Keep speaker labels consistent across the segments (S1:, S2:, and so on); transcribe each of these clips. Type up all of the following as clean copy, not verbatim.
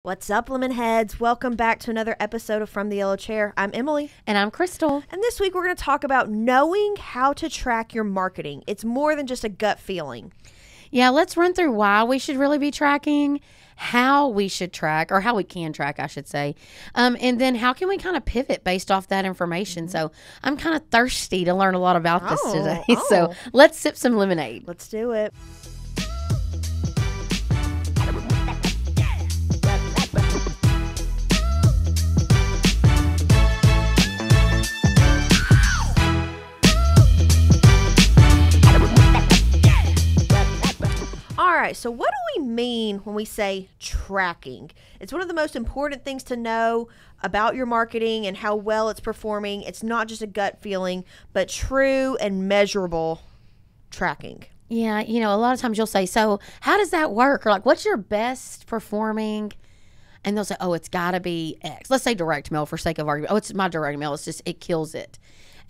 S1: What's up, lemon heads? Welcome back to another episode of From the Yellow Chair. I'm Emily.
S2: And I'm Crystal.
S1: And this week we're going to talk about knowing how to track your marketing. It's more than just a gut feeling.
S2: Yeah, let's run through why we should really be tracking, how we should track, or how we can track, I should say. And then how can we kind of pivot based off that information? So I'm kind of thirsty to learn a lot about this today. So let's sip some lemonade.
S1: Let's do it. All right, so what do we mean when we say tracking? It's one of the most important things to know about your marketing and how well it's performing. It's not just a gut feeling, but true and measurable tracking.
S2: Yeah, you know, a lot of times you'll say, so how does that work? Or like, what's your best performing? And they'll say, oh, it's got to be X. Let's say direct mail for sake of argument. Oh, it's my direct mail. It's just, it kills it.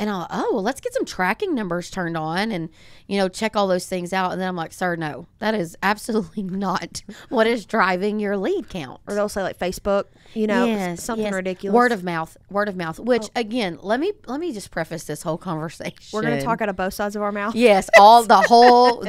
S2: And I'll, well, let's get some tracking numbers turned on and, check all those things out. And then I'm like, sir, no, that is absolutely not what is driving your lead count.
S1: Or they'll say like Facebook, something ridiculous.
S2: Word of mouth, which again, let me just preface this whole conversation.
S1: We're going to talk out of both sides of our mouth.
S2: Yes, the whole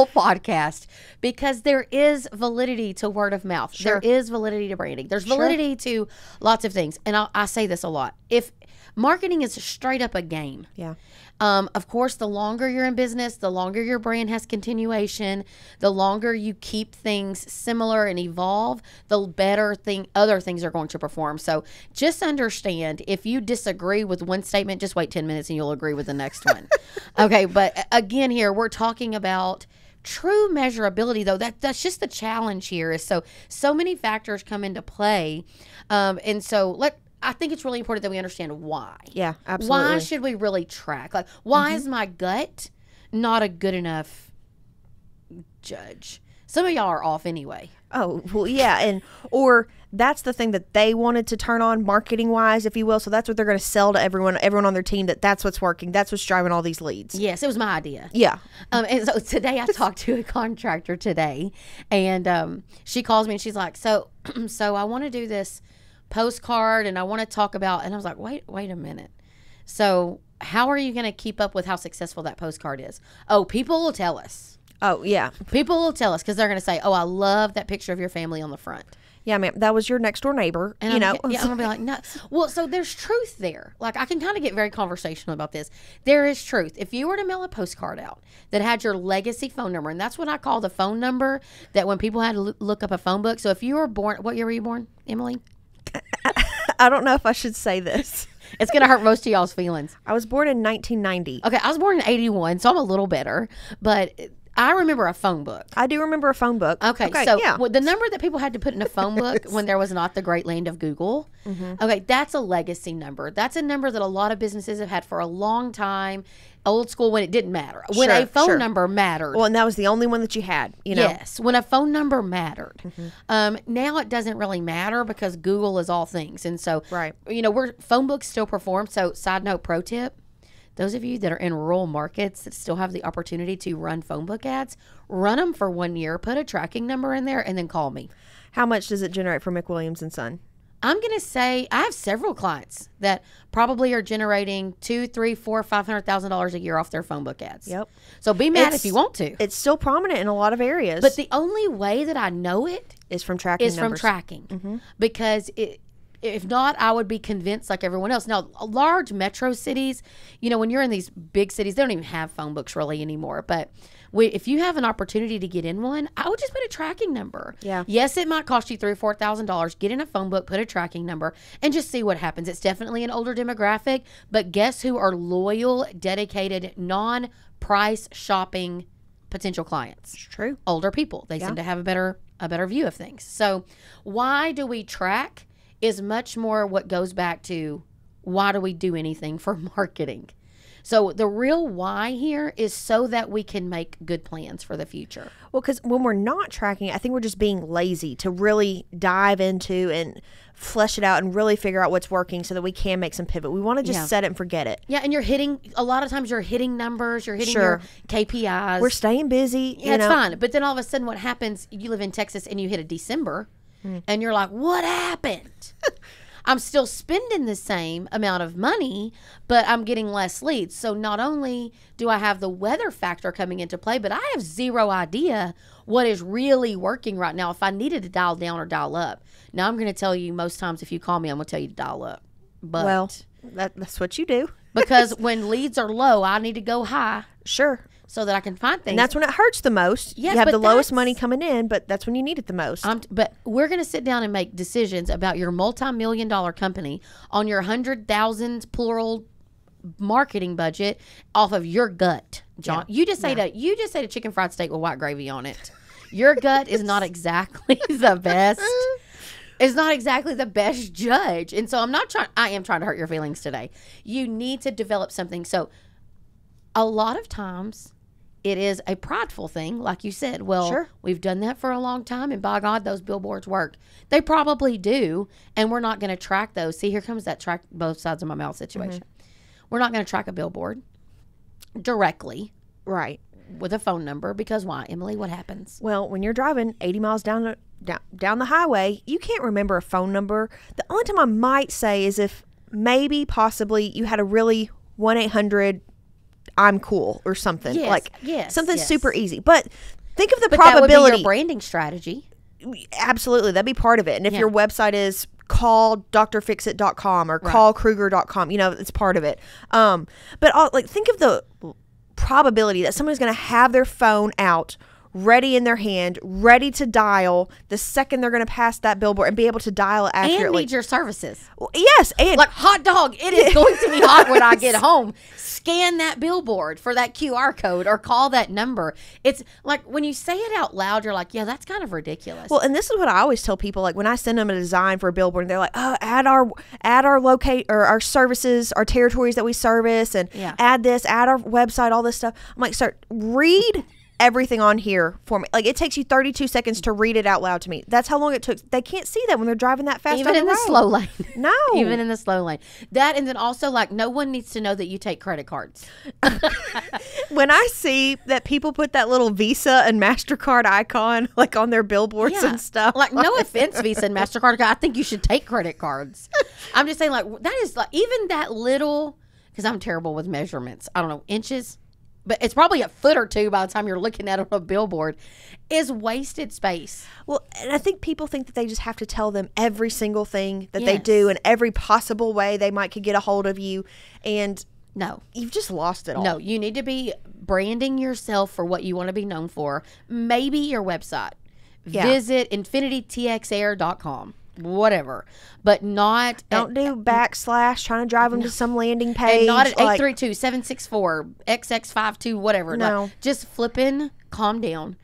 S2: podcast, because there is validity to word of mouth.
S1: Sure.
S2: There is validity to branding. There's validity to lots of things. And I say this a lot. If marketing is straight up a game.
S1: Yeah.
S2: Of course, the longer you're in business, the longer your brand has continuation, the longer you keep things similar and evolve, the better other things are going to perform. So just understand, if you disagree with one statement, just wait 10 minutes and you'll agree with the next one. Okay, but again, here we're talking about true measurability, though. That's just the challenge here. Is so many factors come into play, and so I think it's really important that we understand why.
S1: Yeah, absolutely.
S2: Why should we really track? Like, why is my gut not a good enough judge? Some of y'all are off anyway.
S1: Oh, well, yeah. Or that's the thing that they wanted to turn on marketing wise, if you will. So that's what they're going to sell to everyone on their team, that's what's working. That's what's driving all these leads.
S2: Yes, it was my idea.
S1: Yeah.
S2: And so today I talked to a contractor today, and she calls me and she's like, so I want to do this postcard and I want to talk about, and I was like, wait a minute. So how are you going to keep up with how successful that postcard is? Oh, people will tell us.
S1: Oh, yeah.
S2: People will tell us because they're going to say, oh, I love that picture of your family on the front.
S1: Yeah, ma'am, that was your next door neighbor,
S2: and I'm going to be like, no. Well, so there's truth there. Like, I can kind of get very conversational about this. There is truth. If you were to mail a postcard out that had your legacy phone number, and that's what I call the phone number that when people had to look up a phone book. So if you were born, what year were you born, Emily?
S1: I don't know if I should say this.
S2: It's going to hurt most of y'all's feelings.
S1: I was born in 1990.
S2: Okay, I was born in 81, so I'm a little better. But I remember a phone book.
S1: I do remember a phone book.
S2: Okay, so yeah. The number that people had to put in a phone book when there was not the great land of Google, okay, that's a legacy number. That's a number that a lot of businesses have had for a long time. Old school, when it didn't matter. When a phone number mattered.
S1: Well, and that was the only one that you had,
S2: Yes, when a phone number mattered. Now it doesn't really matter because Google is all things. And so, phone books still perform. So, side note, pro tip, those of you that are in rural markets that still have the opportunity to run phone book ads, run them for 1 year, put a tracking number in there, and then call me.
S1: How much does it generate for McWilliams and Son?
S2: I'm going to say I have several clients that probably are generating $200,000, $300,000, $400,000, $500,000 a year off their phone book ads.
S1: Yep.
S2: So be mad if you want to.
S1: It's still prominent in a lot of areas.
S2: But the only way that I know it
S1: is from tracking numbers.
S2: Because if not, I would be convinced like everyone else. Now, large metro cities, when you're in these big cities, they don't even have phone books really anymore. But if you have an opportunity to get in one, I would just put a tracking number.
S1: Yeah.
S2: Yes, it might cost you $3,000 or $4,000. Get in a phone book, put a tracking number, and just see what happens. It's definitely an older demographic, but guess who are loyal, dedicated, non-price shopping potential clients?
S1: It's true.
S2: Older people. They seem to have a better view of things. So why do we track is much more what goes back to why do we do anything for marketing? So the real why here is so that we can make good plans for the future.
S1: Well, because when we're not tracking, I think we're just being lazy to really dive into and flesh it out and really figure out what's working so that we can make some pivot. We want to just set it and forget it.
S2: Yeah, and a lot of times you're hitting numbers, you're hitting your KPIs.
S1: We're staying busy.
S2: Yeah, it's fine. But then all of a sudden what happens, you live in Texas and you hit a December And you're like, what happened? I'm still spending the same amount of money, but I'm getting less leads. So not only do I have the weather factor coming into play, but I have zero idea what is really working right now if I needed to dial down or dial up. Now, I'm going to tell you most times if you call me, I'm going to tell you to dial up. But
S1: Well, that's what you do.
S2: because when leads are low, I need to go high
S1: Sure.
S2: so that I can find things.
S1: And that's when it hurts the most.
S2: Yes,
S1: you have
S2: but
S1: the lowest
S2: that's-
S1: money coming in, but that's when you need it the most.
S2: But we're going to sit down and make decisions about your multi-million-dollar company on your 100,000 plural marketing budget off of your gut, John.
S1: Yeah.
S2: You just say to chicken fried steak with white gravy on it. Your gut is not exactly the best. It's not exactly the best judge. And so I am trying to hurt your feelings today. You need to develop something. So a lot of times it is a prideful thing, like you said. Well,
S1: Sure.
S2: we've done that for a long time, and by God, those billboards work. They probably do, and we're not going to track those. See, here comes that track both sides of my mouth situation. We're not going to track a billboard directly
S1: Right.
S2: with a phone number because why? Emily, what happens?
S1: Well, when you're driving 80 miles down the highway, you can't remember a phone number. The only time I might say is if maybe possibly you had a really 1-800 I'm cool or something.
S2: Yes,
S1: something
S2: yes.
S1: super easy. But think of the
S2: But that would be
S1: probability.
S2: your branding strategy.
S1: Absolutely. That'd be part of it. And if
S2: Yeah.
S1: your website is call drfixit.com or call Kruger.com, it's part of it. But think of the probability that somebody's going to have their phone out, ready in their hand, ready to dial the second they're going to pass that billboard and be able to dial it
S2: And
S1: accurately.
S2: need your services.
S1: Yes. And
S2: Like, hot dog, it is going to be hot when I get home. Scan that billboard for that QR code or call that number. It's like when you say it out loud, you're like, yeah, that's kind of ridiculous.
S1: Well, and this is what I always tell people. Like when I send them a design for a billboard, and they're like, "Oh, add our locate or our services, our territories that we service, and
S2: Yeah.
S1: add this, add our website, all this stuff." I'm like, "Start read everything on here for me." Like it takes you 32 seconds to read it out loud to me. That's how long it took. They can't see that when they're driving that fast.
S2: even
S1: down
S2: in the
S1: road.
S2: slow lane.
S1: No.
S2: Even in the slow lane. That, and then also, like, no one needs to know that you take credit cards.
S1: When I see that people put that little Visa and MasterCard icon like on their billboards and stuff,
S2: Like, no offense, Visa and MasterCard. I think you should take credit cards. I'm just saying, like, that is like, even that little, because I'm terrible with measurements. I don't know, inches, but it's probably a foot or two by the time you're looking at it on a billboard, is wasted space.
S1: Well, and I think people think that they just have to tell them every single thing that they
S2: Yes.
S1: do in every possible way they could get a hold of you, and
S2: No.
S1: you've just lost it all.
S2: No, you need to be branding yourself for what you want to be known for. Maybe your website.
S1: Yeah.
S2: Visit infinitytxair.com. Whatever. But not
S1: Don't do backslash trying to drive them to some landing page.
S2: and not at
S1: like-
S2: 832-764-XX52, whatever.
S1: No.
S2: Like, just flipping, calm down.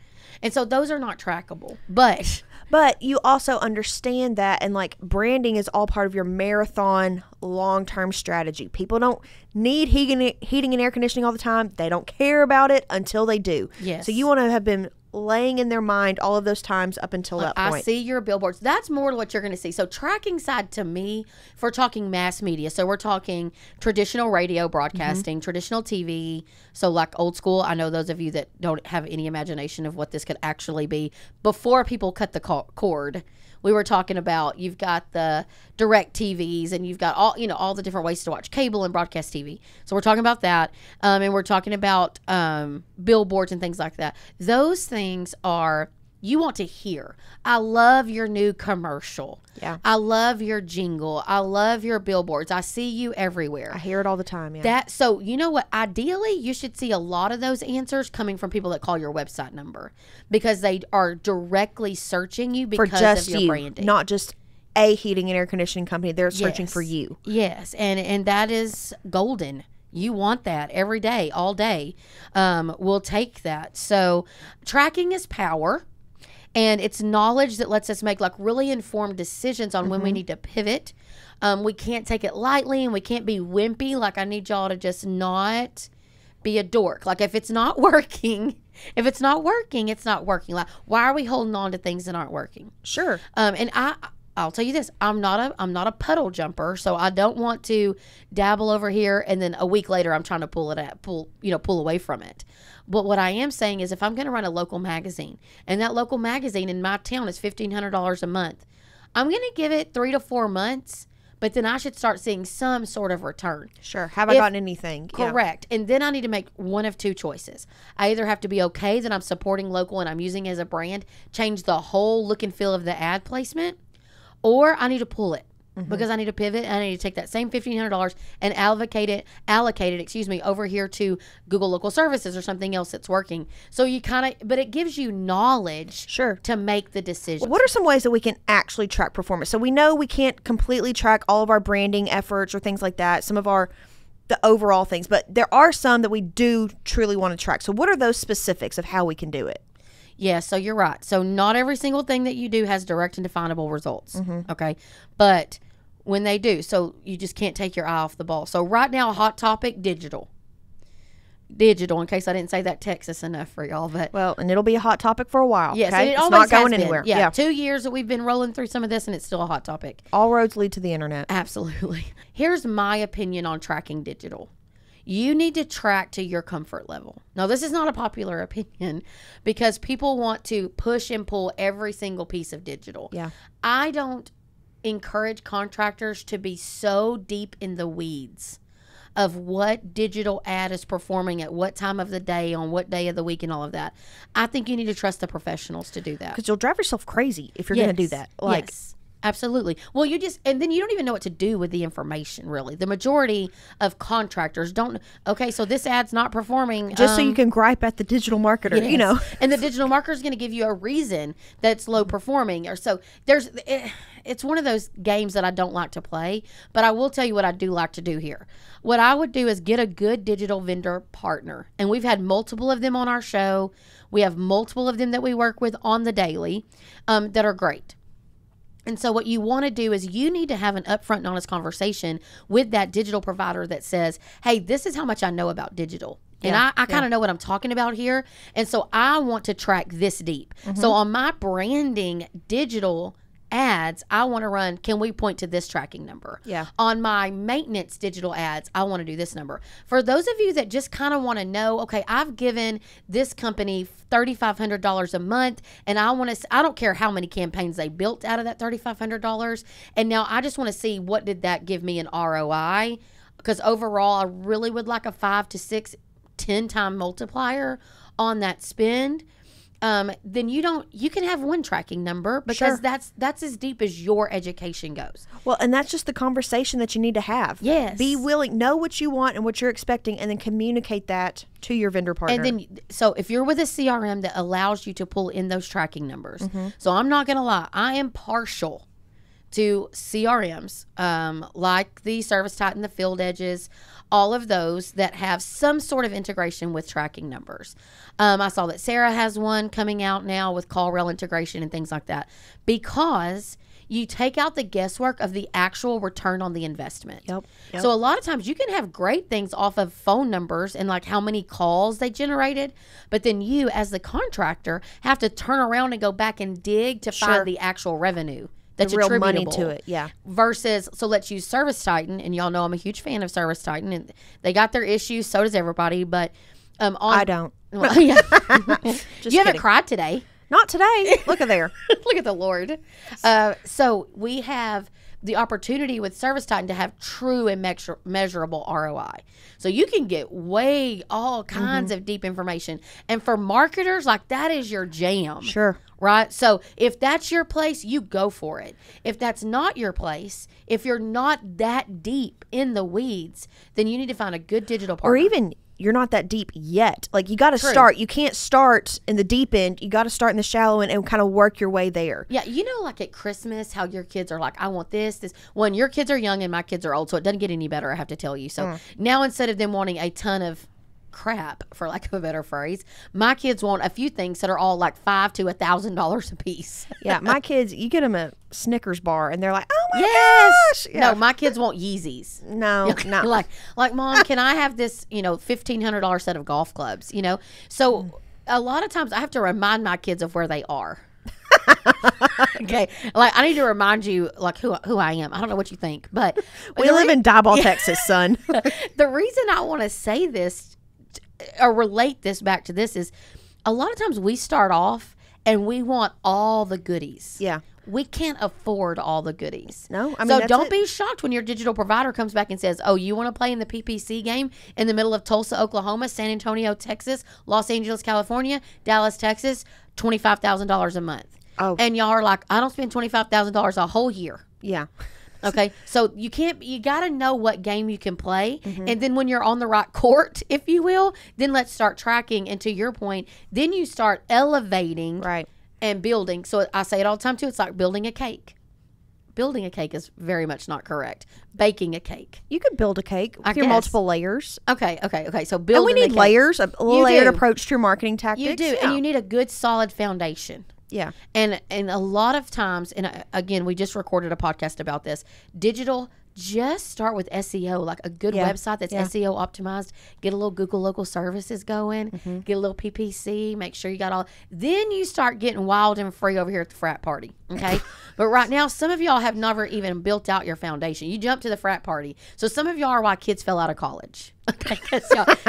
S2: And so those are not trackable. But
S1: But you also understand that, and like branding is all part of your marathon long-term strategy. People don't need heating and air conditioning all the time. They don't care about it until they do.
S2: Yes.
S1: So you want to have been laying in their mind all of those times up until that
S2: I
S1: point.
S2: see your billboards. That's more what you're going to see. So tracking side to me, if we're talking mass media, so we're talking traditional radio broadcasting, traditional TV. So like old school, I know those of you that don't have any imagination of what this could actually be. Before people cut the cord, we were talking about you've got the direct TVs and you've got all the different ways to watch cable and broadcast TV. So we're talking about that, and we're talking about billboards and things like that. Those things are you want to hear. I love your new commercial.
S1: Yeah.
S2: I love your jingle. I love your billboards. I see you everywhere.
S1: I hear it all the time. Yeah.
S2: So you know what? Ideally, you should see a lot of those answers coming from people that call your website number because they are directly searching you
S1: for
S2: because
S1: just
S2: of your
S1: you,
S2: branding.
S1: not just a heating and air conditioning company. They're searching for you.
S2: Yes, and that is golden. You want that every day, all day. We'll take that. So tracking is power. And it's knowledge that lets us make like really informed decisions on when we need to pivot. We can't take it lightly and we can't be wimpy. Like I need y'all to just not be a dork. Like if it's not working, it's not working. Like why are we holding on to things that aren't working?
S1: Sure.
S2: And I'll tell you this, I'm not a puddle jumper, so I don't want to dabble over here and then a week later I'm trying to pull away from it. But what I am saying is if I'm going to run a local magazine and that local magazine in my town is $1,500 a month, I'm going to give it 3 to 4 months, but then I should start seeing some sort of return.
S1: Sure. Have I gotten anything? Yeah.
S2: Correct. And then I need to make one of two choices. I either have to be okay that I'm supporting local and I'm using it as a brand, change the whole look and feel of the ad placement, or I need to pull it. Because I need to pivot, and I need to take that same $1,500 and allocate it, over here to Google Local Services or something else that's working. So you but it gives you knowledge to make the decision.
S1: What are some ways that we can actually track performance? So we know we can't completely track all of our branding efforts or things like that, some of the overall things, but there are some that we do truly want to track. So what are those specifics of how we can do it?
S2: Yeah, so you're right. So not every single thing that you do has direct and definable results, okay? But when they do, so you just can't take your eye off the ball. So right now, hot topic, digital, in case I didn't say that Texas enough for y'all. But
S1: and it'll be a hot topic for a while.
S2: Yes,
S1: okay?
S2: it's
S1: not going anywhere.
S2: Yeah, 2 years that we've been rolling through some of this, and it's still a hot topic.
S1: All roads lead to the internet.
S2: Absolutely. Here's my opinion on tracking digital. You need to track to your comfort level. Now, this is not a popular opinion because people want to push and pull every single piece of digital.
S1: Yeah.
S2: I don't encourage contractors to be so deep in the weeds of what digital ad is performing at what time of the day, on what day of the week, and all of that. I think you need to trust the professionals to do that.
S1: Because you'll drive yourself crazy if you're going to do that.
S2: Yes. Absolutely. Well, and then you don't even know what to do with the information, really. The majority of contractors don't. Okay, so this ad's not performing.
S1: Just so you can gripe at the digital marketer, you know.
S2: And the digital marketer is going to give you a reason that's low performing. Or so it's one of those games that I don't like to play, but I will tell you what I do like to do here. What I would do is get a good digital vendor partner. And we've had multiple of them on our show. We have multiple of them that we work with on the daily that are great. And so what you want to do is you need to have an upfront and honest conversation with that digital provider that says, hey, this is how much I know about digital. And I kind of know what I'm talking about here. And so I want to track this deep. So on my branding digital ads, I want to run, can we point to this tracking number?
S1: Yeah.
S2: On my maintenance digital ads, I want to do this number. For those of you that just kind of want to know, okay, I've given this company $3,500 a month, and I don't care how many campaigns they built out of that $3,500, and now I just want to see what did that give me in ROI, because overall I really would like a 5 to 6, 10 time multiplier on that spend. Then you can have one tracking number because that's as deep as your education goes.
S1: Well, and that's just the conversation that you need to have.
S2: Yes.
S1: Be willing, know what you want and what you're expecting, and then communicate that to your vendor partner.
S2: And then, so if you're with a CRM that allows you to pull in those tracking numbers, so I'm not going to lie, I am partial to CRMs, like the ServiceTitan, the Field Edges, all of those that have some sort of integration with tracking numbers. I saw that Sarah has one coming out now with CallRail integration and things like that, because you take out the guesswork of the actual return on the investment.
S1: Yep.
S2: So a lot of times you can have great things off of phone numbers and like how many calls they generated, but then you as the contractor have to turn around and go back and dig to find the actual revenue. That's
S1: the real money
S2: attributable
S1: to it, yeah.
S2: Versus, so let's use ServiceTitan, and y'all know I'm a huge fan of ServiceTitan, and they got their issues, so does everybody, but
S1: I don't.
S2: Well, yeah.
S1: Just
S2: you haven't
S1: kidding.
S2: cried today.
S1: Not today. Look at there.
S2: Look at the Lord. So we have the opportunity with ServiceTitan to have true and measurable ROI. So you can get all kinds of deep information. And for marketers, like that is your jam.
S1: Sure.
S2: Right? So if that's your place, you go for it. If that's not your place, if you're not that deep in the weeds, then you need to find a good digital partner.
S1: Or even you're not that deep yet. Like you got to start. You can't start in the deep end. You got to start in the shallow end and kind of work your way there.
S2: Yeah, you know, like at Christmas, how your kids are like, I want this. When your kids are young and my kids are old, so it doesn't get any better, I have to tell you. So now instead of them wanting a ton of crap, for lack of a better phrase, my kids want a few things that are all like $500 to $1,000 a piece.
S1: Yeah, my kids, you get them a Snickers bar and they're like, oh my gosh. Yeah.
S2: No, my kids want Yeezys.
S1: No, no.
S2: like Mom, can I have this, $1,500 set of golf clubs, So a lot of times I have to remind my kids of where they are. Okay, like I need to remind you like who I am. I don't know what you think, but
S1: we live in Diboll, Texas, son.
S2: The reason I want to say this or relate this back to this is a lot of times we start off and we want all the goodies.
S1: Yeah.
S2: we can't afford all the goodies.
S1: No, I mean,
S2: so
S1: that's
S2: don't
S1: it.
S2: be shocked when your digital provider comes back and says, oh, you want to play in the PPC game in the middle of Tulsa, Oklahoma, San Antonio, Texas, Los Angeles, California, Dallas, Texas, $25,000 a month.
S1: Oh.
S2: And y'all are like, I don't spend $25,000 a whole year.
S1: Yeah.
S2: Okay, so you got to know what game you can play. And then when you're on the right court, if you will, then let's start tracking. And to your point, then you start elevating
S1: Right.
S2: and building. So I say it all the time too. It's like building a cake. Building a cake is very much not correct. Baking a cake.
S1: You could build a cake with your
S2: guess.
S1: multiple layers.
S2: Okay. So
S1: And
S2: building
S1: we need
S2: the cake.
S1: layers, a
S2: You
S1: layered
S2: do.
S1: approach to your marketing tactics.
S2: You do,
S1: Yeah.
S2: and you need a good solid foundation.
S1: Yeah.
S2: And a lot of times, and again, we just recorded a podcast about this. Digital, just start with SEO, like a good
S1: Yeah.
S2: website that's
S1: Yeah.
S2: SEO optimized. Get a little Google local services going. Get a little PPC. Make sure you got all. Then you start getting wild and free over here at the frat party. Okay, but right now, some of y'all have never even built out your foundation. You jumped to the frat party, so some of y'all are why kids fell out of college. Okay, 'cause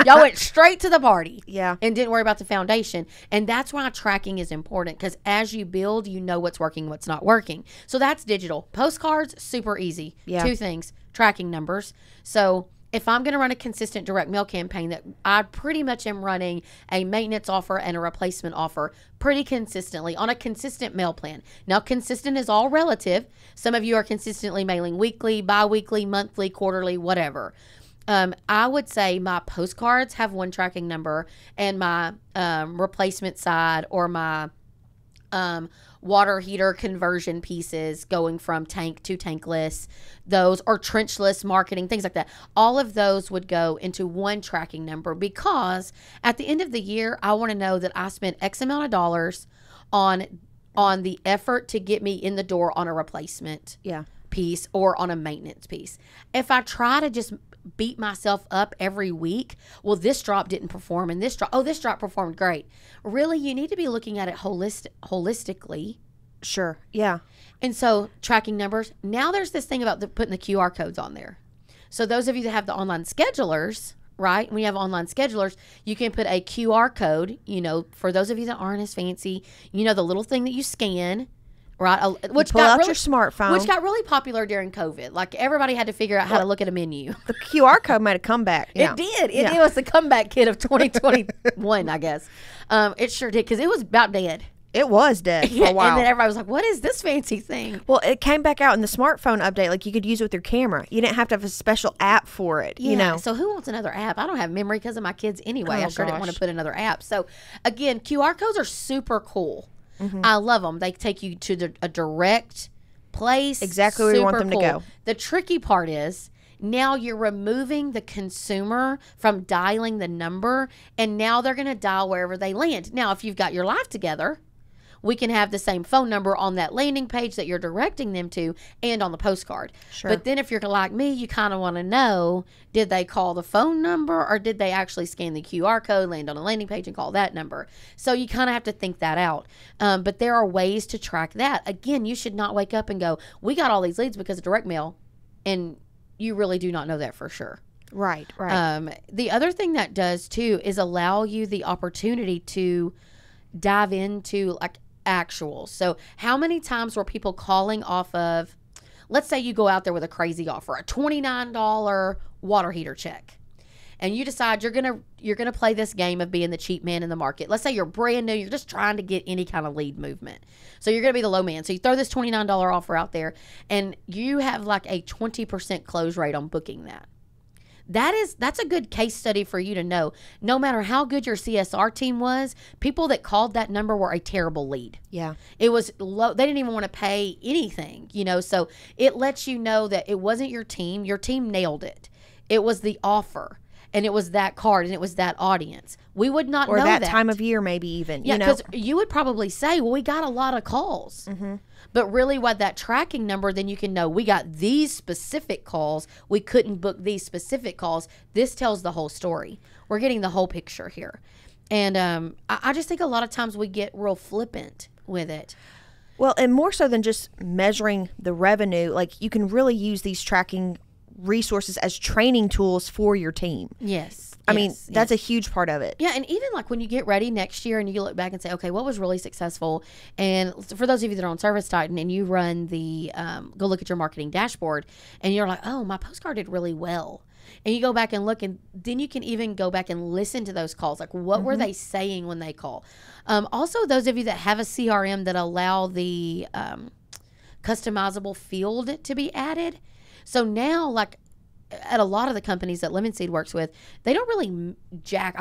S2: y'all went straight to the party.
S1: Yeah.
S2: And didn't worry about the foundation. And that's why tracking is important, because as you build, you know what's working, what's not working. So that's digital. Postcards, super easy.
S1: Yeah.
S2: 2 things, tracking numbers. So if I'm going to run a consistent direct mail campaign, that I pretty much am running a maintenance offer and a replacement offer pretty consistently on a consistent mail plan. Now, consistent is all relative. Some of you are consistently mailing weekly, bi-weekly, monthly, quarterly, whatever. I would say my postcards have one tracking number, and my replacement side or my water heater conversion pieces going from tank to tankless, those, or trenchless marketing, things like that. All of those would go into one tracking number, because at the end of the year, I want to know that I spent X amount of dollars on the effort to get me in the door on a replacement
S1: Yeah.
S2: piece or on a maintenance piece. If I try to just beat myself up every week, well, this drop didn't perform, and this drop performed great. Really, you need to be looking at it holistically.
S1: Sure. Yeah.
S2: And so tracking numbers. Now there's this thing about putting the QR codes on there. So those of you that have the online schedulers, right? When you have online schedulers, you can put a QR code, for those of you that aren't as fancy, the little thing that you scan, right? Which
S1: Pull out your smartphone.
S2: Which got really popular during COVID. Like, everybody had to figure out how to look at a menu.
S1: The QR code might have come back. Yeah.
S2: It did.
S1: Yeah.
S2: It was the comeback kid of 2021, I guess. It sure did, because it was about dead.
S1: It was dead for a while.
S2: And then everybody was like, what is this fancy thing?
S1: Well, it came back out in the smartphone update. Like, you could use it with your camera. You didn't have to have a special app for it,
S2: So who wants another app? I don't have memory because of my kids anyway.
S1: Oh,
S2: I sure didn't want
S1: gosh.
S2: to put another app. So, again, QR codes are super cool.
S1: Mm-hmm.
S2: I love them. They take you to a direct place.
S1: Exactly where you want
S2: Super
S1: them to go.
S2: The tricky part is, now you're removing the consumer from dialing the number, and now they're going to dial wherever they land. Now, if you've got your life together, we can have the same phone number on that landing page that you're directing them to and on the postcard.
S1: Sure.
S2: But then if you're like me, you kind of want to know, did they call the phone number, or did they actually scan the QR code, land on a landing page, and call that number? So you kind of have to think that out. But there are ways to track that. Again, you should not wake up and go, we got all these leads because of direct mail, and you really do not know that for sure.
S1: Right.
S2: The other thing that does too is allow you the opportunity to dive into like actuals. So how many times were people calling off of, let's say you go out there with a crazy offer, a $29 water heater check, and you decide you're gonna play this game of being the cheap man in the market. Let's say you're brand new, you're just trying to get any kind of lead movement. So you're gonna be the low man. So you throw this $29 offer out there, and you have like a 20% close rate on booking that. That's a good case study for you to know. No matter how good your CSR team was, people that called that number were a terrible lead.
S1: Yeah.
S2: It was low. They didn't even want to pay anything, so it lets you know that it wasn't your team. Your team nailed it. It was the offer, and it was that card, and it was that audience. We would not
S1: Or
S2: know
S1: that time of year, maybe even.
S2: Yeah, because you would probably say, well, we got a lot of calls.
S1: Mm-hmm.
S2: But really, what that tracking number, then you can know we got these specific calls. We couldn't book these specific calls. This tells the whole story. We're getting the whole picture here. And I just think a lot of times we get real flippant with it.
S1: Well, and more so than just measuring the revenue, like, you can really use these tracking resources as training tools for your team.
S2: Yes.
S1: I mean, that's a huge part of it.
S2: Yeah, and even like when you get ready next year and you look back and say, okay, what was really successful? And for those of you that are on Service Titan and you run the, go look at your marketing dashboard and you're like, oh, my postcard did really well. And you go back and look, and then you can even go back and listen to those calls. Like, what were they saying when they call? Also, those of you that have a CRM that allow the customizable field to be added. So now, like, at a lot of the companies that Lemon Seed works with, they don't really jack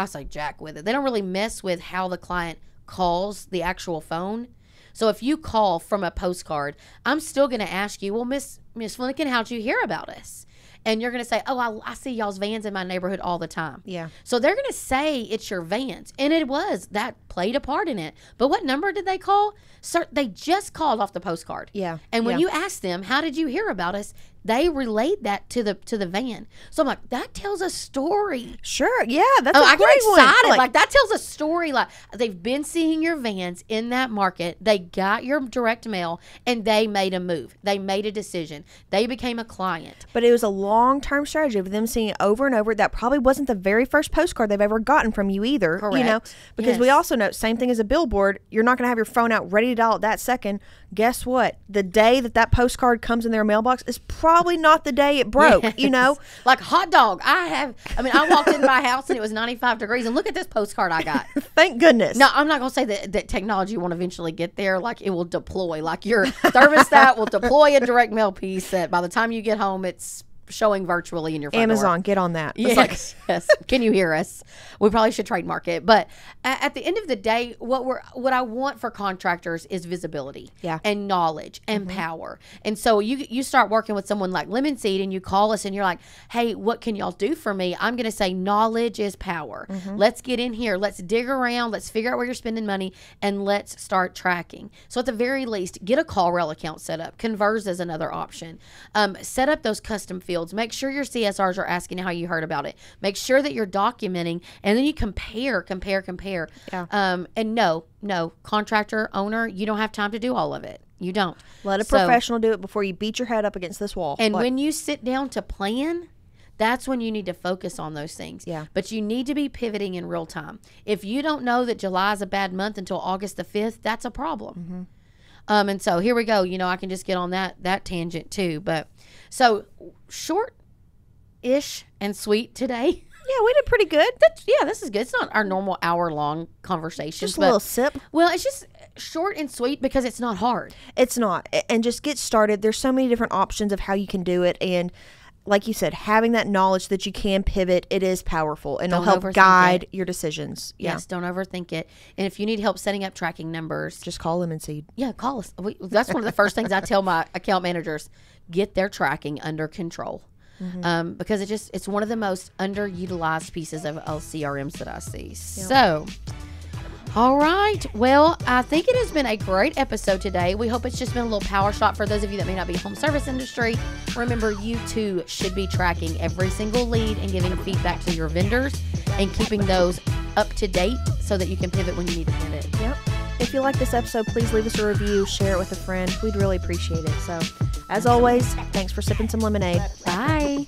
S2: with it. They don't really mess with how the client calls the actual phone. So if you call from a postcard, I'm still going to ask you, well, Miss Flanagan, how'd you hear about us? And you're going to say, oh, I see y'all's vans in my neighborhood all the time.
S1: Yeah.
S2: So they're going to say it's your vans. And it was. That played a part in it. But what number did they call? Sir, they just called off the postcard.
S1: Yeah.
S2: And when you ask them, how did you hear about us? They relayed that to the van. So I'm like, that tells a story.
S1: Sure. Yeah. That's a
S2: I
S1: great
S2: get excited.
S1: one.
S2: Like, that tells a story. Like, they've been seeing your vans in that market. They got your direct mail and they made a move. They made a decision. They became a client.
S1: But it was a long-term strategy of them seeing it over and over. That probably wasn't the very first postcard they've ever gotten from you either.
S2: Correct.
S1: You know, because we also know, same thing as a billboard, you're not going to have your phone out ready to dial at that second. Guess what? The day that postcard comes in their mailbox is probably not the day it broke, you know?
S2: Like hot dog. I walked in my house and it was 95 degrees and look at this postcard I got.
S1: Thank goodness.
S2: No, I'm not going to say that technology won't eventually get there. Like, it will deploy. Like, your thermostat will deploy a direct mail piece that by the time you get home, it's showing virtually in your front
S1: Amazon,
S2: door.
S1: get on that.
S2: Yes, yes. Can you hear us? We probably should trademark it. But at the end of the day, what I want for contractors is visibility, and knowledge and power. And so you start working with someone like Lemon Seed, and you call us, and you're like, "Hey, what can y'all do for me?" I'm going to say, knowledge is power. Let's get in here. Let's dig around. Let's figure out where you're spending money, and let's start tracking. So at the very least, get a CallRail account set up. Converse is another option. Set up those custom fields. Make sure your CSRs are asking how you heard about it. Make sure that you're documenting, and then you compare.
S1: Yeah.
S2: And no, contractor, owner, you don't have time to do all of it. You don't.
S1: Let a professional do it before you beat your head up against this wall.
S2: And when you sit down to plan, that's when you need to focus on those things.
S1: Yeah.
S2: But you need to be pivoting in real time. If you don't know that July is a bad month until August the 5th, that's a problem. And so here we go. You know, I can just get on that tangent too. But so short-ish and sweet today.
S1: Yeah, we did pretty good.
S2: This is good. It's not our normal hour-long conversation.
S1: Just a little sip.
S2: Well, it's just short and sweet because it's not hard.
S1: It's not. And just get started. There's so many different options of how you can do it. And like you said, having that knowledge that you can pivot, it is powerful. And it'll help guide your decisions.
S2: Yes, don't overthink it. And if you need help setting up tracking numbers,
S1: just call Lemon Seed.
S2: Yeah, call us. That's one of the first things I tell my account managers: get their tracking under control. Because it's one of the most underutilized pieces of CRMs that I see. Yep. So, all right. Well, I think it has been a great episode today. We hope it's just been a little power shot for those of you that may not be home service industry. Remember, you too should be tracking every single lead and giving feedback to your vendors and keeping those up to date so that you can pivot when you need to pivot.
S1: Yep. If you like this episode, please leave us a review, share it with a friend. We'd really appreciate it. So, as always, thanks for sipping some lemonade.
S2: Bye.